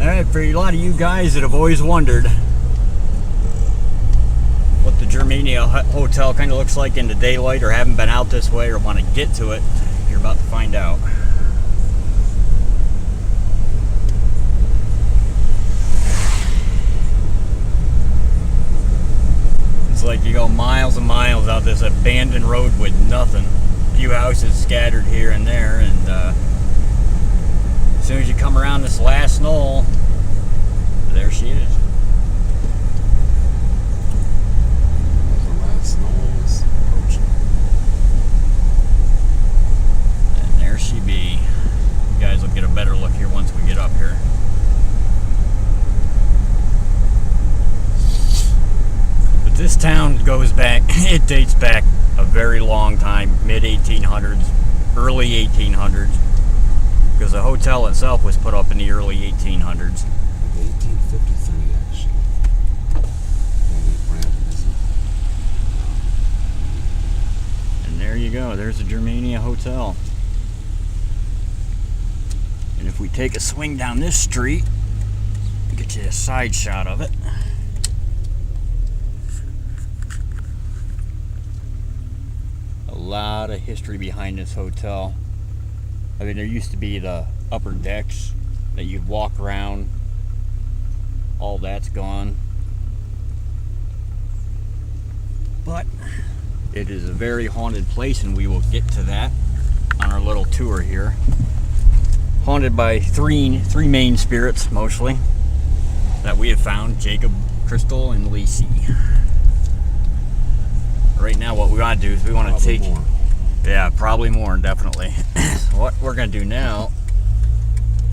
Alright, for a lot of you guys that have always wondered what the Germania Hotel kind of looks like in the daylight, or haven't been out this way or want to get to it, you're about to find out. It's like you go miles and miles out this abandoned road with nothing. A few houses scattered here and there, and as soon as you come around this last knoll, there she is. The last knoll is approaching. And there she be. You guys will get a better look here once we get up here. But this town goes back, it dates back a very long time, mid-1800s, early 1800s. Because the hotel itself was put up in the early 1800s. 1853, actually. And there you go. There's the Germania Hotel. And if we take a swing down this street, get you a side shot of it. A lot of history behind this hotel. I mean, there used to be the upper decks that you'd walk around. All that's gone. But it is a very haunted place, and we will get to that on our little tour here. Haunted by three main spirits, mostly, that we have found: Jacob, Crystal, and Lacey. Right now, what we want to do is we want to take... More. Yeah, probably more, definitely. What we're going to do now...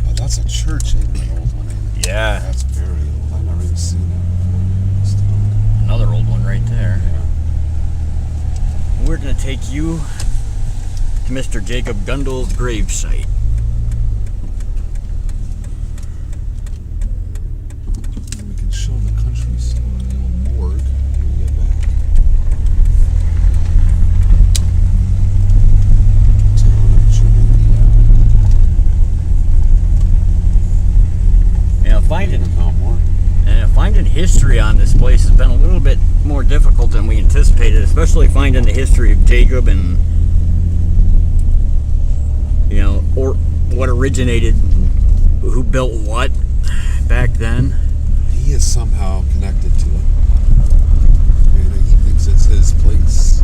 Oh, that's a church, ain't it? An old one, ain't it? Yeah. That's very old. I've never even seen it. Another old one right there. Yeah. We're going to take you to Mr. Jacob Gundel's gravesite. And we can show the country store and the old morgue when we get back. Town of Germania. Yeah, finding history on this place has been a little bit more difficult than we anticipated, especially finding the history of Jacob and, you know, or what originated, who built what back then. He is somehow connected to it. And he thinks it's his place.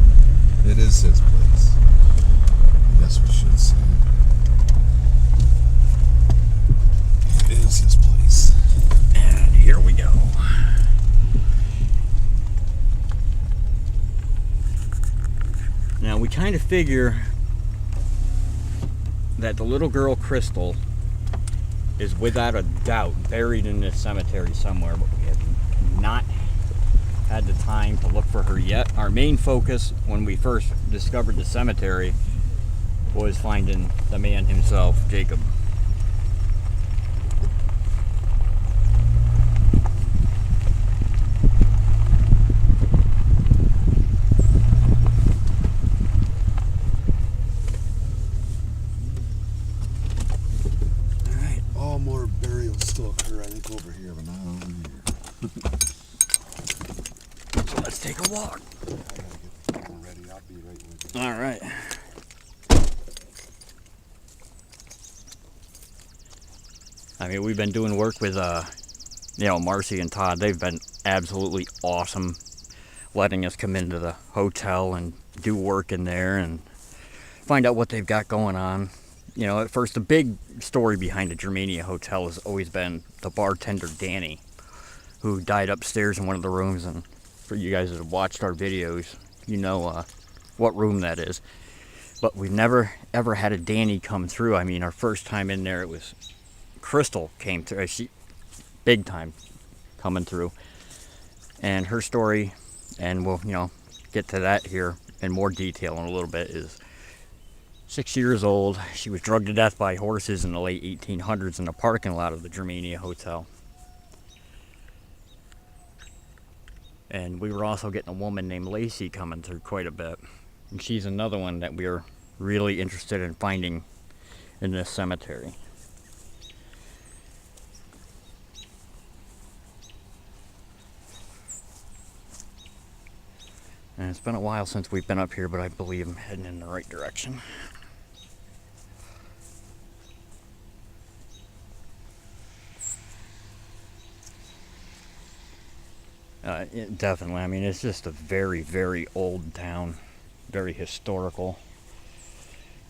It is his place. I guess we should say. It is his place. And here we go. Now, we kind of figure that the little girl Crystal is without a doubt buried in this cemetery somewhere, but we have not had the time to look for her yet. Our main focus when we first discovered the cemetery was finding the man himself, Jacob. More burials still occur, I think, over here, but not over here. So let's take a walk. I gotta get people ready. I'll be right with you. All right. I mean, we've been doing work with, Marcy and Todd. They've been absolutely awesome, letting us come into the hotel and do work in there and find out what they've got going on. You know, at first, the big story behind the Germania Hotel has always been the bartender, Danny, who died upstairs in one of the rooms. And for you guys that have watched our videos, you know what room that is. But we've never, ever had a Danny come through. I mean, our first time in there, it was Crystal came through. She, big time, coming through. And her story, and we'll, get to that here in more detail in a little bit, is 6 years old. She was drugged to death by horses in the late 1800s in the parking lot of the Germania Hotel. And we were also getting a woman named Lacey coming through quite a bit. And she's another one that we're really interested in finding in this cemetery. And it's been a while since we've been up here, but I believe I'm heading in the right direction. Definitely. I mean, it's just a very, very old town, very historical.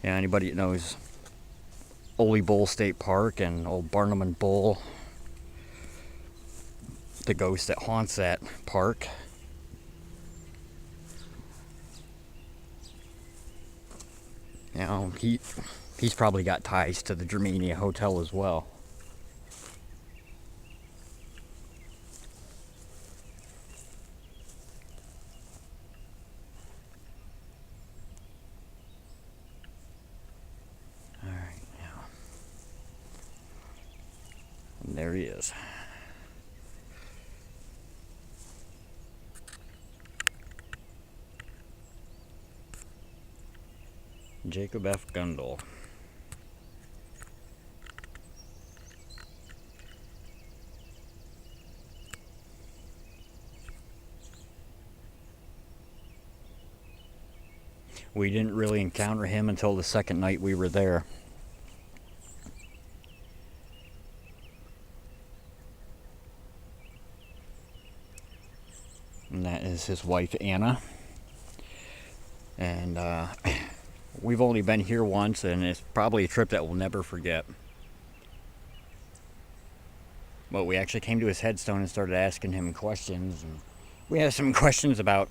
Yeah, anybody that knows Ole Bull State Park and Old Barnum and Bull, the ghost that haunts that park. You know, he's probably got ties to the Germania Hotel as well. All right, now, and there he is. Jacob F. Gundel. We didn't really encounter him until the second night we were there. And that is his wife, Anna. And we've only been here once, and it's probably a trip that we'll never forget. But we actually came to his headstone and started asking him questions. And we asked him questions about,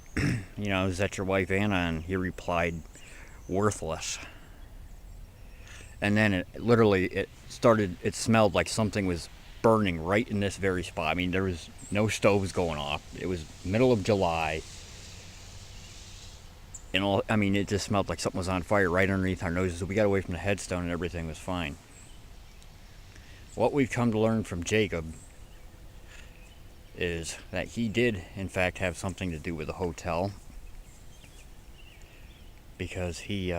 is that your wife, Anna? And he replied, worthless. And then it smelled like something was burning right in this very spot. I mean, there was no stoves going off. It was middle of July. And it just smelled like something was on fire right underneath our noses. So we got away from the headstone and everything was fine. What we've come to learn from Jacob is that he did, in fact, have something to do with the hotel, because he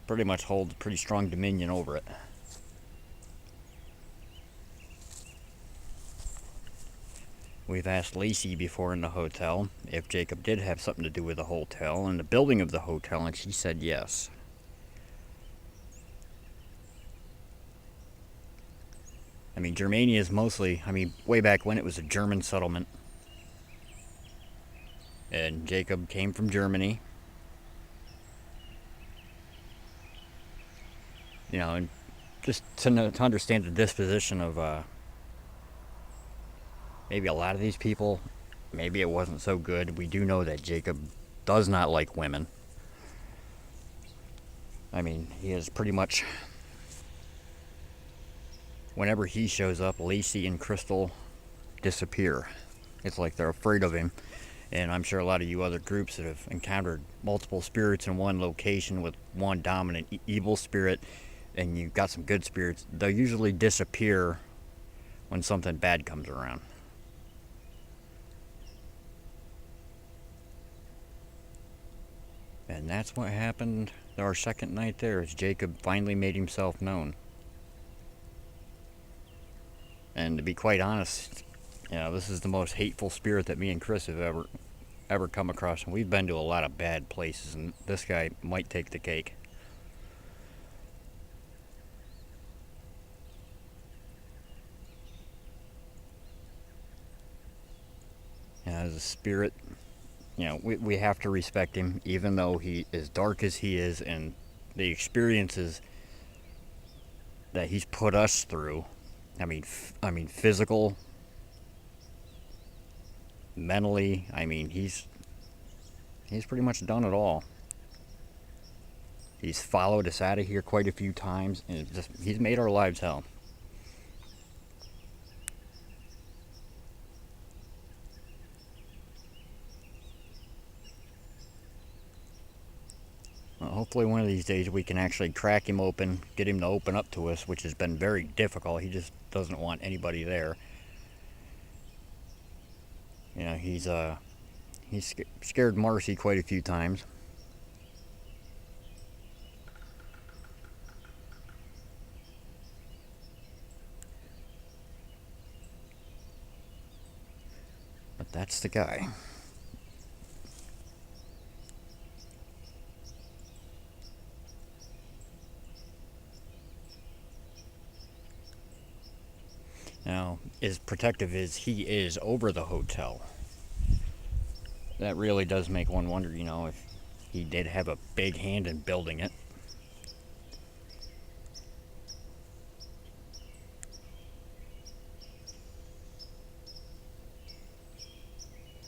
pretty much holds pretty strong dominion over it. We've asked Lacey before in the hotel if Jacob did have something to do with the hotel and the building of the hotel, and she said yes. I mean, Germania is mostly, way back when it was a German settlement. And Jacob came from Germany. And just to understand the disposition of maybe a lot of these people, maybe it wasn't so good. We do know that Jacob does not like women. I mean, he is pretty much, whenever he shows up, Lacey and Crystal disappear. It's like they're afraid of him. And I'm sure a lot of you other groups that have encountered multiple spirits in one location with one dominant evil spirit, and you've got some good spirits, they'll usually disappear when something bad comes around. And that's what happened our second night there, as Jacob finally made himself known. And to be quite honest, this is the most hateful spirit that me and Chris have ever come across. And we've been to a lot of bad places, and this guy might take the cake. As a spirit, we have to respect him, even though he, as dark as he is, and the experiences that he's put us through. I mean, physical, mentally. He's pretty much done it all. He's followed us out of here quite a few times, and he's made our lives hell. Hopefully one of these days we can actually crack him open, get him to open up to us, which has been very difficult. He just doesn't want anybody there. He's scared Marcy quite a few times. But that's the guy. Now, as protective as he is over the hotel, that really does make one wonder, if he did have a big hand in building it.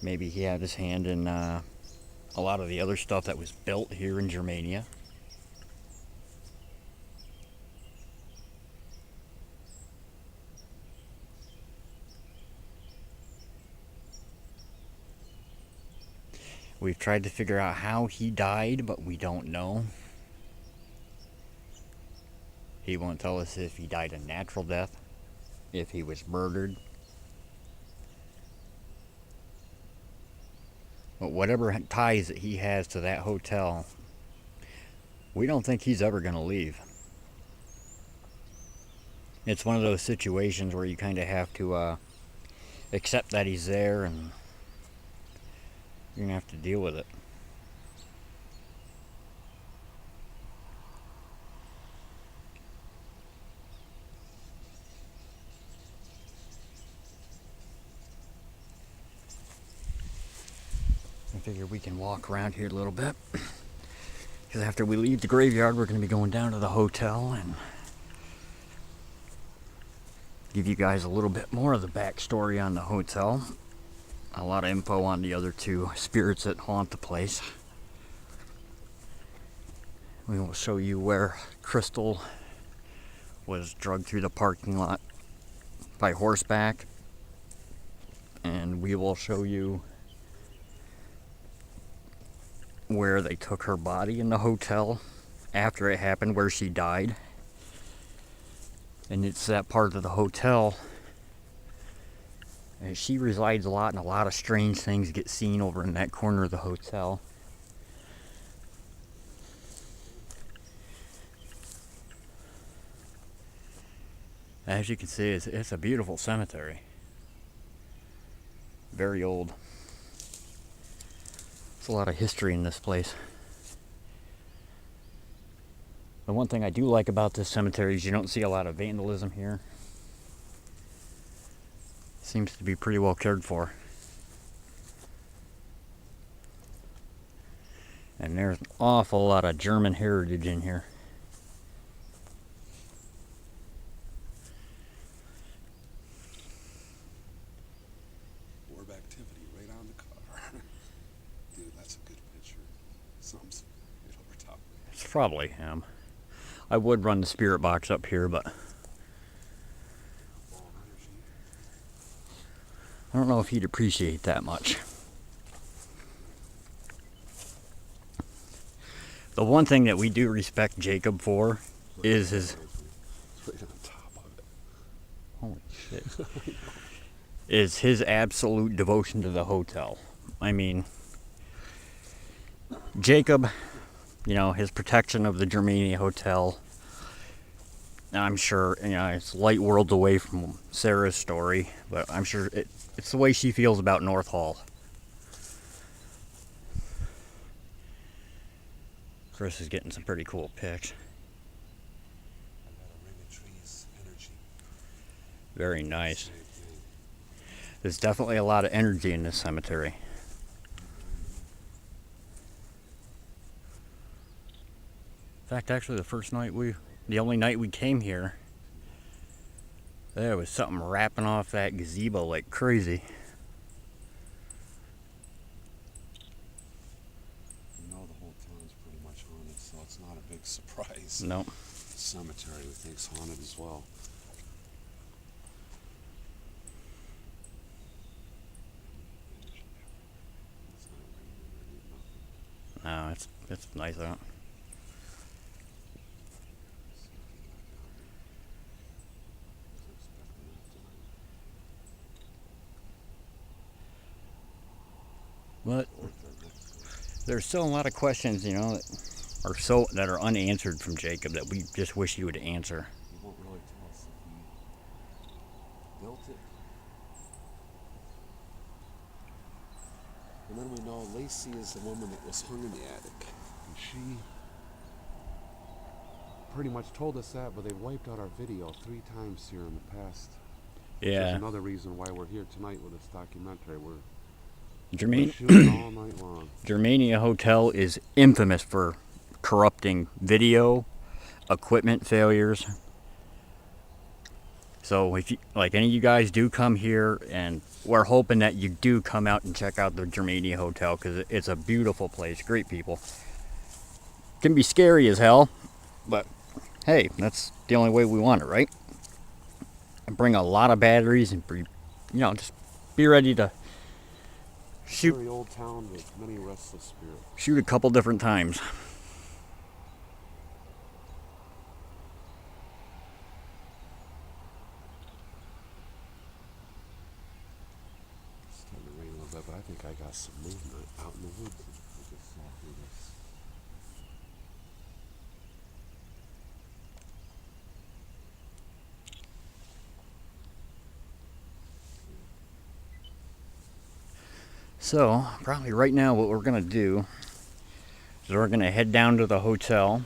Maybe he had his hand in a lot of the other stuff that was built here in Germania. We've tried to figure out how he died, but we don't know. He won't tell us if he died a natural death, if he was murdered. But whatever ties that he has to that hotel, we don't think he's ever going to leave. It's one of those situations where you kind of have to accept that he's there, and you're going to have to deal with it. I figure we can walk around here a little bit, because after we leave the graveyard, we're going to be going down to the hotel and give you guys a little bit more of the backstory on the hotel. A lot of info on the other two spirits that haunt the place. We will show you where Crystal was drugged through the parking lot by horseback, and we will show you where they took her body in the hotel after it happened, where she died. And it's that part of the hotel, and she resides a lot, and a lot of strange things get seen over in that corner of the hotel. As you can see, it's a beautiful cemetery. Very old. There's a lot of history in this place. The one thing I do like about this cemetery is you don't see a lot of vandalism here. Seems to be pretty well cared for. And there's an awful lot of German heritage in here. Orb activity right on the car. Dude, that's a good picture. Something's right over top. It's probably him. I would run the spirit box up here, but I don't know if he'd appreciate that much. The one thing that we do respect Jacob for is his... Right on top of it. Holy shit. Is his absolute devotion to the hotel. I mean, Jacob, his protection of the Germania Hotel, I'm sure, it's light worlds away from Sarah's story, but I'm sure it's the way she feels about North Hall. Chris is getting some pretty cool pics. Very nice. There's definitely a lot of energy in this cemetery. In fact, actually, the only night we came here, there was something wrapping off that gazebo like crazy. The whole town's pretty much haunted, so it's not a big surprise. Nope. The cemetery, we think's haunted as well. No, it's nice out. But there's still a lot of questions, that are unanswered from Jacob that we just wish he would answer. He won't really tell us if he built it. And then we know Lacey is the woman that was hung in the attic. And she pretty much told us that, but they wiped out our video 3 times here in the past Yeah. There's another reason why we're here tonight with this documentary. We're Germania, shooting all night long. Germania Hotel is infamous for corrupting video, equipment failures. So if you, like any of you guys do come here, and we're hoping that you do come out and check out the Germania Hotel, because it's a beautiful place, great people. Can be scary as hell, but hey, that's the only way we want it, right? Bring a lot of batteries and just be ready to shoot. Very old town with many restless spirits. Shoot a couple different times. It's starting to rain a little bit, but I think I got some movement out in the woods. I just saw through this. So, probably right now what we're going to do is we're going to head down to the hotel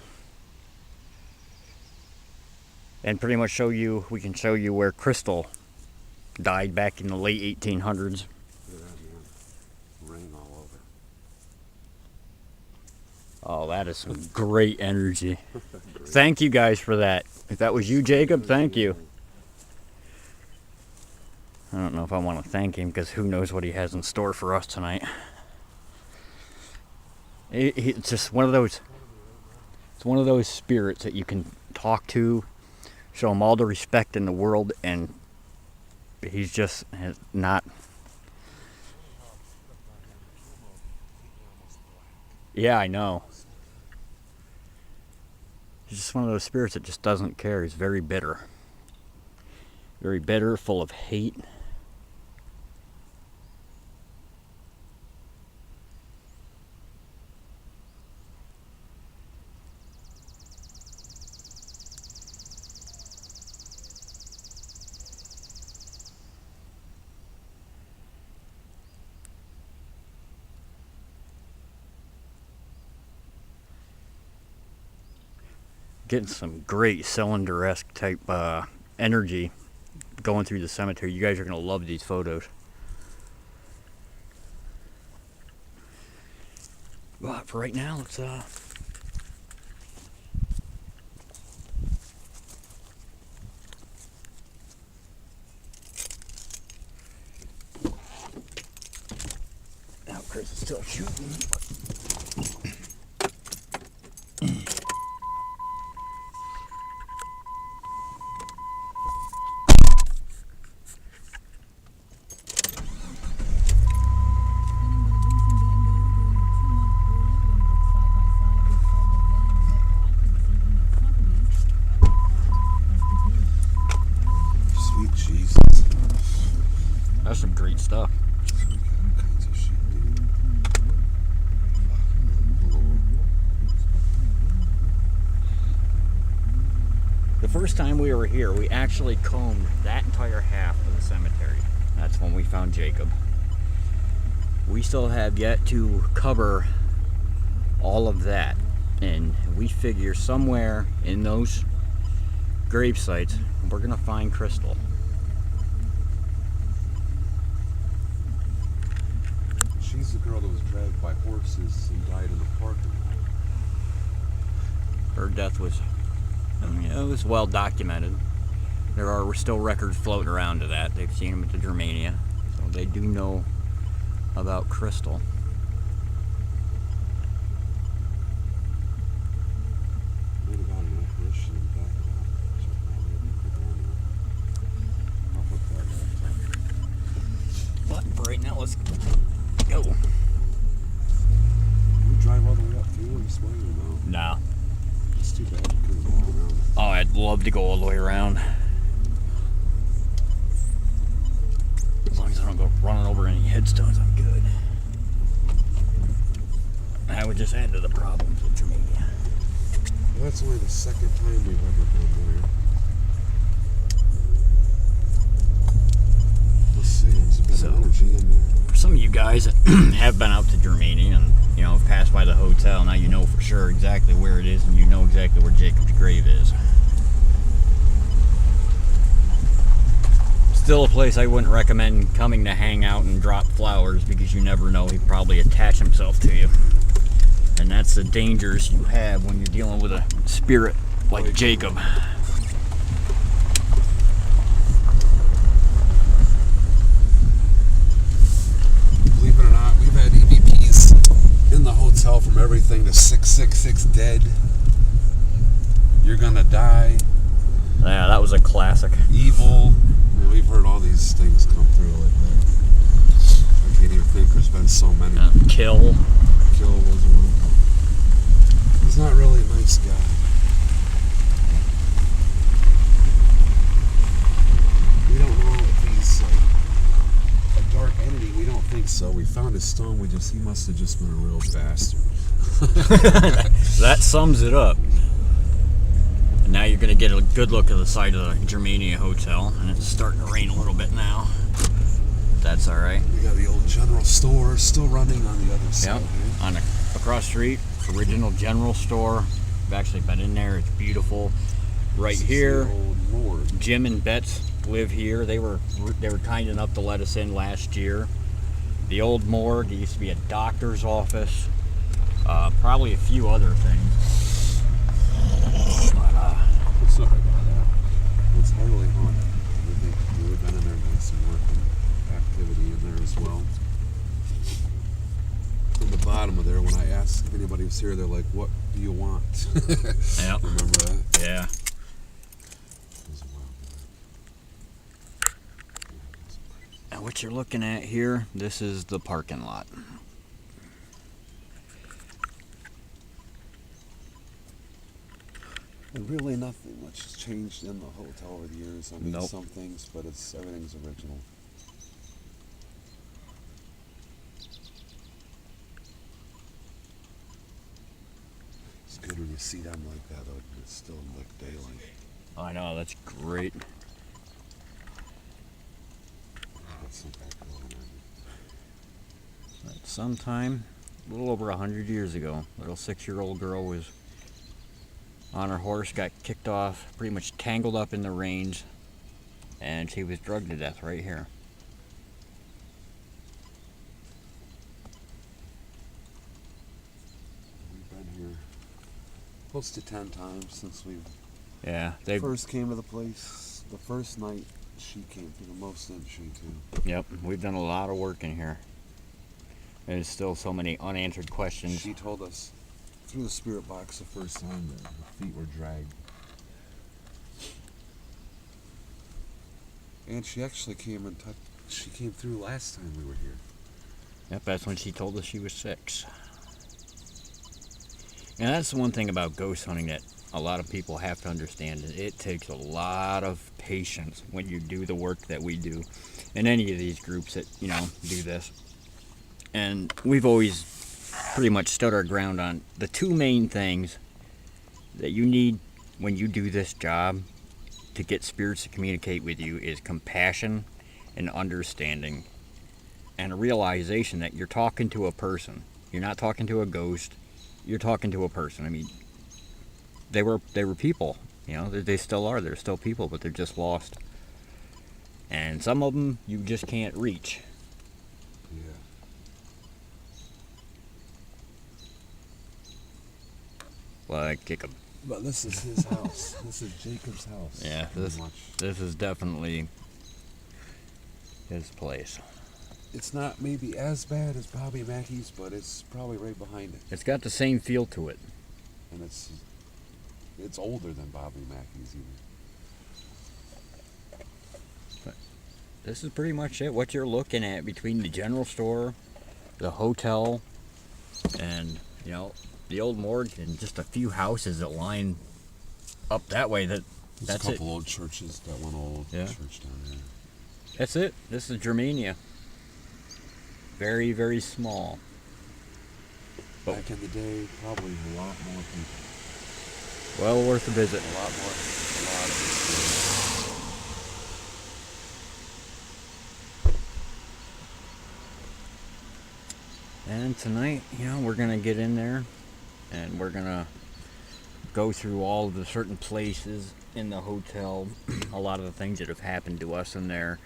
and pretty much we can show you where Crystal died back in the late 1800s. Look at that, man. Rain all over. Oh, that is some great energy. Thank you guys for that. If that was you, Jacob, thank you. I don't know if I want to thank him, because who knows what he has in store for us tonight. It's just one of those. It's one of those spirits that you can talk to, show him all the respect in the world, and he's just not. Yeah, I know. He's just one of those spirits that just doesn't care. He's very bitter. Very bitter, full of hate. Getting some great cylinder-esque type energy going through the cemetery. You guys are going to love these photos. But for right now, let's now Chris is still shooting. Sweet Jesus. That's some great stuff. All kinds of shit, dude. The first time we were here, we actually combed that entire half of the cemetery. That's when we found Jacob. We still have yet to cover all of that, and we figure somewhere in those grave sites we're gonna find Crystal. She's the girl that was dragged by horses and died in the parking lot. Her death was, it was well documented. There are still records floating around to that. They've seen them at the Germania, so they do know about Crystal. Might have got an apparition in the back of that. Check that out. I'll put that But for right now, let's go. We drive all the way up through this way or no? No. It's too bad you couldn't go all around. Oh, I'd love to go all the way around. As long as I don't go running over any headstones, I'm good. That would just add to the problems with Germania. Well, that's only the second time we've ever been there. Let's see, there's a bit of energy in there. For some of you guys that have been out to Germania and have passed by the hotel, now you know for sure exactly where it is, and you know exactly where Jacob's grave is. still a place I wouldn't recommend coming to hang out and drop flowers, because you never know, he'd probably attach himself to you. And that's the dangers you have when you're dealing with a spirit like Jacob. Believe it or not, we've had EVPs in the hotel from everything to 666 dead. You're gonna die. Yeah, that was a classic. Evil. We've heard all these things come through like that. I can't even think. There's been so many. Kill. Kill was one. He's not really a nice guy. We don't know if he's a dark entity. We don't think so. We found his stone. He must have just been a real bastard. That sums it up. And now you're going to get a good look at the side of the Germania hotel, and it's starting to rain a little bit now. That's all right. We got the old general store still running on the other side. Yep. Across the street, original general store. I've actually been in there. It's beautiful. Right here, Jim and Betts live here. They were kind enough to let us in last year. The old morgue. There used to be a doctor's office. Probably a few other things. But, it's not about that. It's highly haunted. We've been in there doing some work and activity in there as well. In the bottom of there, when I asked if anybody was here, they're like, "What do you want?" Yep. Remember that? Yeah. And what you're looking at here, this is the parking lot. And really nothing much has changed in the hotel over the years. I mean, Nope. some things, but everything's original. It's good when you see them like that, though. It's still like daylight. I know, that's great. That's some back going on. At sometime, a little over 100 years ago, a little 6-year-old girl was on her horse, got kicked off, pretty much tangled up in the reins, and she was drugged to death right here. We've been here close to 10 times since we They first came to the place. The first night she came through, the most didn't she too? Yep, we've done a lot of work in here. There's still so many unanswered questions. She told us through the spirit box the first time that her feet were dragged. And she actually came and she came through last time we were here. Yep, that's when she told us she was 6. And that's the one thing about ghost hunting that a lot of people have to understand. It takes a lot of patience when you do the work that we do in any of these groups that, do this. And we've always pretty much stood our ground on the two main things that you need when you do this job to get spirits to communicate with you is compassion and understanding, and a realization that you're talking to a person. You're not talking to a ghost. You're talking to a person. I mean, they were people. They still are. They're still people, but they're just lost. And some of them you just can't reach. Yeah. Like Jacob. But this is his house. This is Jacob's house. Yeah, this is definitely his place. It's not maybe as bad as Bobby Mackey's, but it's probably right behind it. It's got the same feel to it. And it's older than Bobby Mackey's even. But this is pretty much it. What you're looking at between the general store, the hotel, and the old morgue, and just a few houses that line up that way. That's a it. couple old churches. That one old church down there. That's it. This is Germania. Very, very small. But back in the day, probably a lot more people. Well worth a visit. A lot of experience. And tonight, we're going to get in there and we're going to go through all of the certain places in the hotel, a lot of the things that have happened to us in there,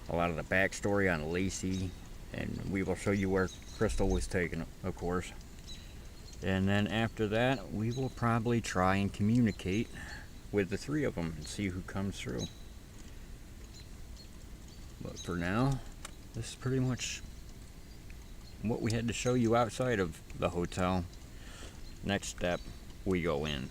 a lot of the backstory on Lacey, and we will show you where Crystal was taken, of course. And then after that, we will probably try and communicate with the three of them and see who comes through. But for now, this is pretty much what we had to show you outside of the hotel. Next step, we go in.